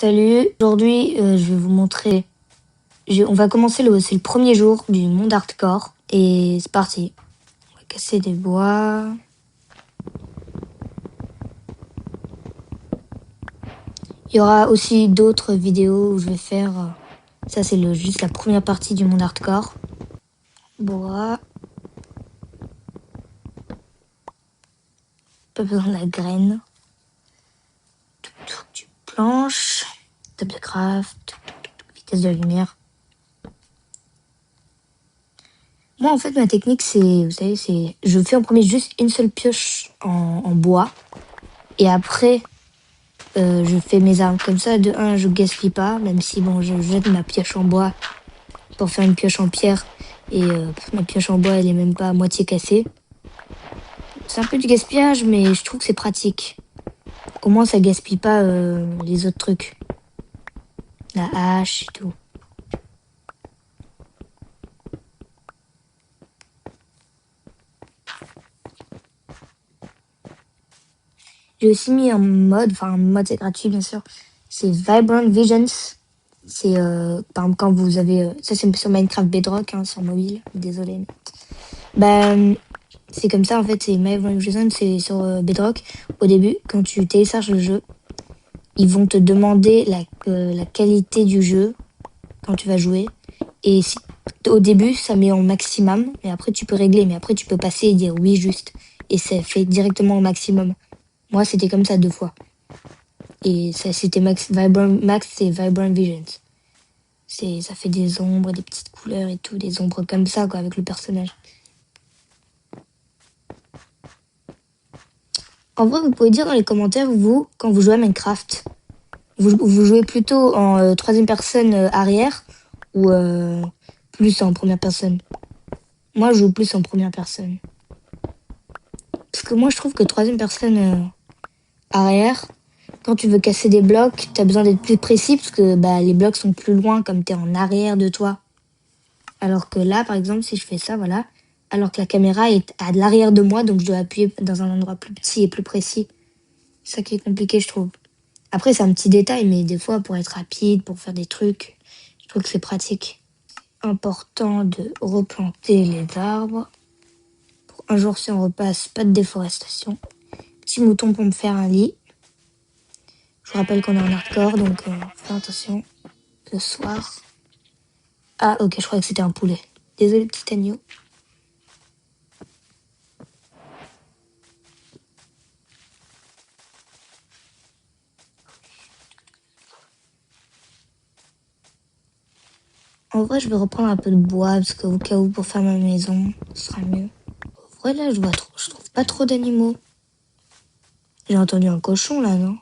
Salut, aujourd'hui je vais vous montrer, on va commencer, c'est le premier jour du monde hardcore et c'est parti. On va casser des bois. Il y aura aussi d'autres vidéos où je vais faire, ça c'est juste la première partie du monde hardcore. Bois. Pas besoin de la graine. Du planche, table de craft, vitesse de la lumière. Moi, en fait, ma technique, c'est, vous savez, je fais en premier juste une seule pioche en bois. Et après, je fais mes armes comme ça. De un, je gaspille pas, même si, bon, je jette ma pioche en bois pour faire une pioche en pierre. Et ma pioche en bois, elle est même pas à moitié cassée. C'est un peu du gaspillage, mais je trouve que c'est pratique. Au moins, ça gaspille pas les autres trucs. La hache et tout. J'ai aussi mis un mode c'est gratuit bien sûr, c'est Vibrant Visions. C'est par exemple quand vous avez, ça c'est sur Minecraft Bedrock, hein, sur mobile, désolé. C'est comme ça en fait, c'est Vibrant Visions, c'est sur Bedrock. Au début, quand tu télécharges le jeu, ils vont te demander la qualité du jeu quand tu vas jouer. Et si, au début, ça met en maximum, mais après tu peux régler, mais après tu peux passer et dire oui juste. Et ça fait directement au maximum. Moi, c'était comme ça 2 fois. Et ça, c'était Max et Vibrant Visions. Ça fait des ombres, des petites couleurs et tout, des ombres comme ça, quoi, avec le personnage. En vrai, vous pouvez dire dans les commentaires, vous, quand vous jouez à Minecraft, vous jouez plutôt en troisième personne arrière ou plus en première personne. Moi, je joue plus en première personne. Parce que moi, je trouve que troisième personne arrière, quand tu veux casser des blocs, t'as besoin d'être plus précis parce que les blocs sont plus loin comme t'es en arrière de toi. Alors que là, par exemple, si je fais ça, voilà, alors que la caméra est à l'arrière de moi, donc je dois appuyer dans un endroit plus petit et plus précis. C'est ça qui est compliqué, je trouve. Après, c'est un petit détail, mais des fois, pour être rapide, pour faire des trucs, je trouve que c'est pratique. Important de replanter les arbres. Pour un jour, si on repasse, pas de déforestation. Petit mouton pour me faire un lit. Je vous rappelle qu'on est en hardcore, donc fais attention. Le soir. Ah, ok, je croyais que c'était un poulet. Désolé, petit agneau. En vrai, je vais reprendre un peu de bois, parce qu'au cas où, pour faire ma maison, ce sera mieux. En vrai, là, je trouve pas trop d'animaux. J'ai entendu un cochon, là, non?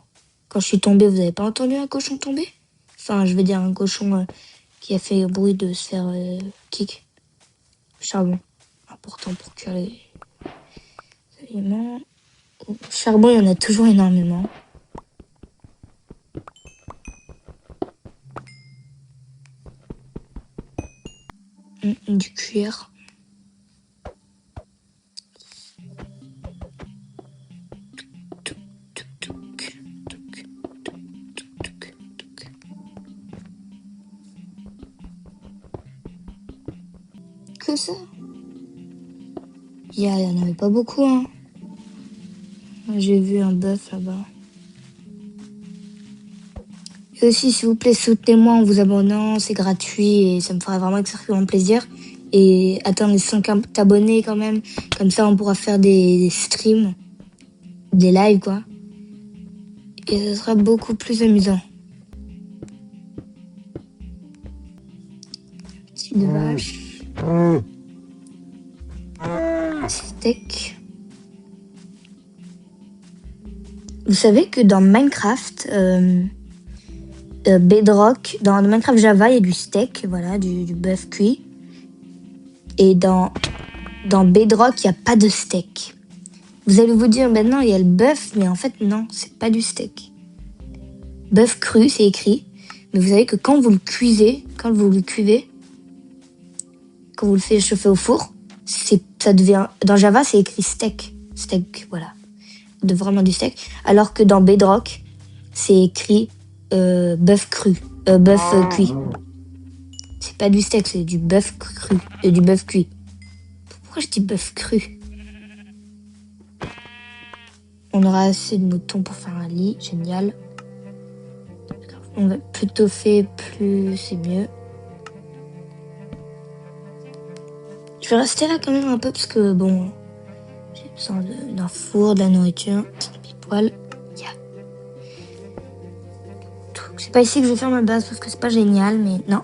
Quand je suis tombée, vous avez pas entendu un cochon tomber? Enfin, je veux dire un cochon qui a fait le bruit de se faire kick. Charbon. Important pour cuire les aliments. Charbon, il y en a toujours énormément. Du cuir. Que ça? Il y en avait pas beaucoup, hein. J'ai vu un bœuf là-bas. Et aussi, s'il vous plaît, soutenez-moi en vous abonnant, c'est gratuit et ça me ferait vraiment extrêmement plaisir. Et atteindre les 50 abonnés quand même, comme ça on pourra faire des streams, des lives quoi. Et ce sera beaucoup plus amusant. Petite vache. Steak. Vous savez que dans Minecraft, Bedrock, dans Minecraft Java, il y a du steak, voilà, du bœuf cuit. Et dans Bedrock, il n'y a pas de steak. Vous allez vous dire, maintenant il y a le bœuf, mais en fait non, c'est pas du steak. Bœuf cru, c'est écrit. Mais vous savez que quand vous le cuisez, quand vous le faites chauffer au four, ça devient, dans Java, c'est écrit steak. Steak, voilà. Vraiment du steak. Alors que dans Bedrock, c'est écrit bœuf cru. Bœuf cuit. C'est pas du steak, c'est du bœuf cru. Et du bœuf cuit. Pourquoi je dis bœuf cru? On aura assez de moutons pour faire un lit. Génial. On va plutôt faire plus c'est mieux. Je vais rester là quand même un peu parce que bon, j'ai besoin d'un four, de la nourriture, des poils. Yeah. C'est pas ici que je vais faire ma base parce que c'est pas génial, mais non.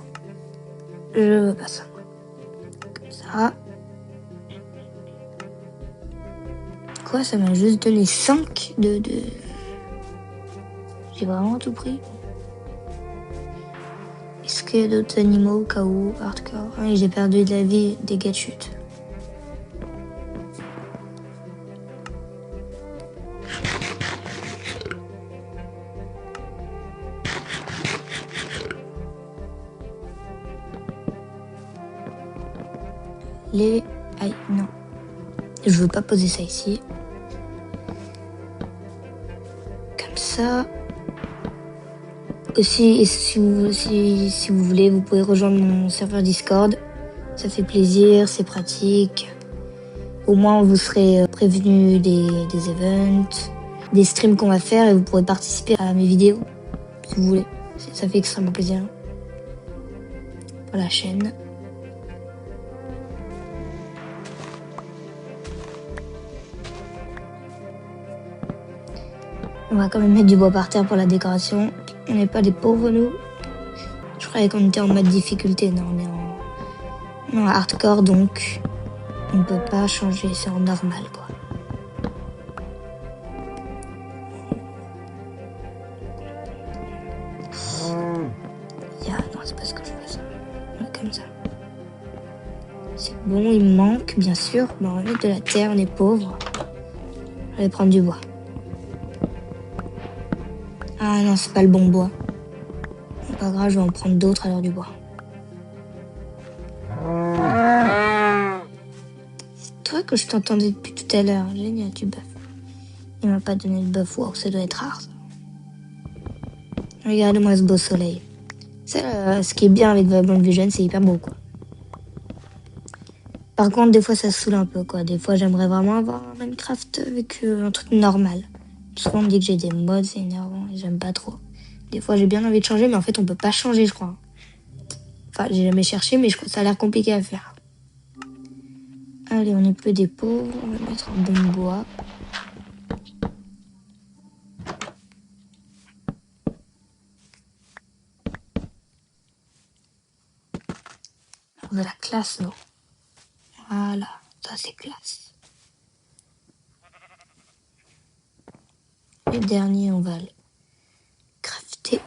Je veux pas ça. Comme ça. Quoi, ça m'a juste donné 5 de... J'ai vraiment tout pris. Est-ce qu'il y a d'autres animaux au cas où, hardcore? Oui, j'ai perdu de la vie, des gars de chute. Les... Aïe, non. Je veux pas poser ça ici. Comme ça. Aussi, si vous voulez, vous pouvez rejoindre mon serveur Discord. Ça fait plaisir, c'est pratique. Au moins, vous serez prévenu des events, des streams qu'on va faire et vous pourrez participer à mes vidéos, si vous voulez. Ça fait extrêmement plaisir pour la chaîne. On va quand même mettre du bois par terre pour la décoration. On n'est pas des pauvres, nous. Je croyais qu'on était en mode difficulté. Non, on est en hardcore, donc on ne peut pas changer. C'est en normal, quoi. Non, c'est pas ce que je veux, ça. Comme ça. C'est bon, il me manque, bien sûr. Bon, on va mettre de la terre, on est pauvres. Je vais prendre du bois. Ah non, c'est pas le bon bois. C'est pas grave, je vais en prendre d'autres alors du bois. C'est toi que je t'entendais depuis tout à l'heure. Génial, du bœuf. Il m'a pas donné le bœuf. Wow, ça doit être rare, ça. Regardez-moi ce beau soleil. Ce qui est bien avec Vibrant Vision, c'est hyper beau, quoi. Par contre, des fois, ça saoule un peu, quoi. Des fois, j'aimerais vraiment avoir un Minecraft avec un truc normal. Souvent, on me dit que j'ai des mods, c'est énervant et j'aime pas trop. Des fois, j'ai bien envie de changer, mais en fait, on peut pas changer, je crois. Enfin, j'ai jamais cherché, mais je crois que ça a l'air compliqué à faire. Allez, on est peu des pauvres. On va mettre un bon bois. De la classe, non. Voilà, ça c'est classe. Le dernier, on va le crafter.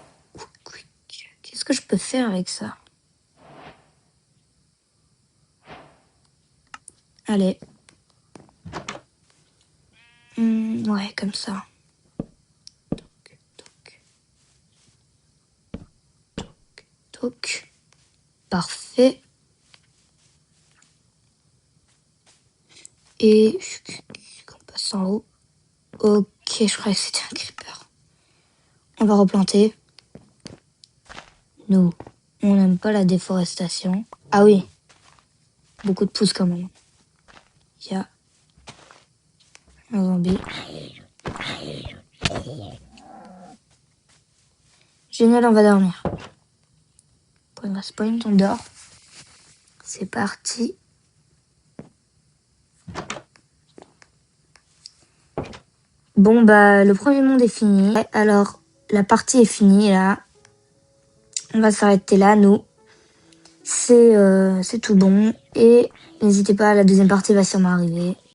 Qu'est-ce que je peux faire avec ça? Allez. Ouais, comme ça. Toc. Parfait. Et on passe en haut. Ok, je croyais que c'était un creeper. On va replanter. Nous, on n'aime pas la déforestation. Ah oui. Beaucoup de pousses quand même. Il y a un zombie. Génial, on va dormir. Progress point, on dort. C'est parti. Bon, bah, le premier monde est fini. Alors, la partie est finie, là. On va s'arrêter là, nous. C'est tout bon. Et n'hésitez pas, la deuxième partie va sûrement arriver.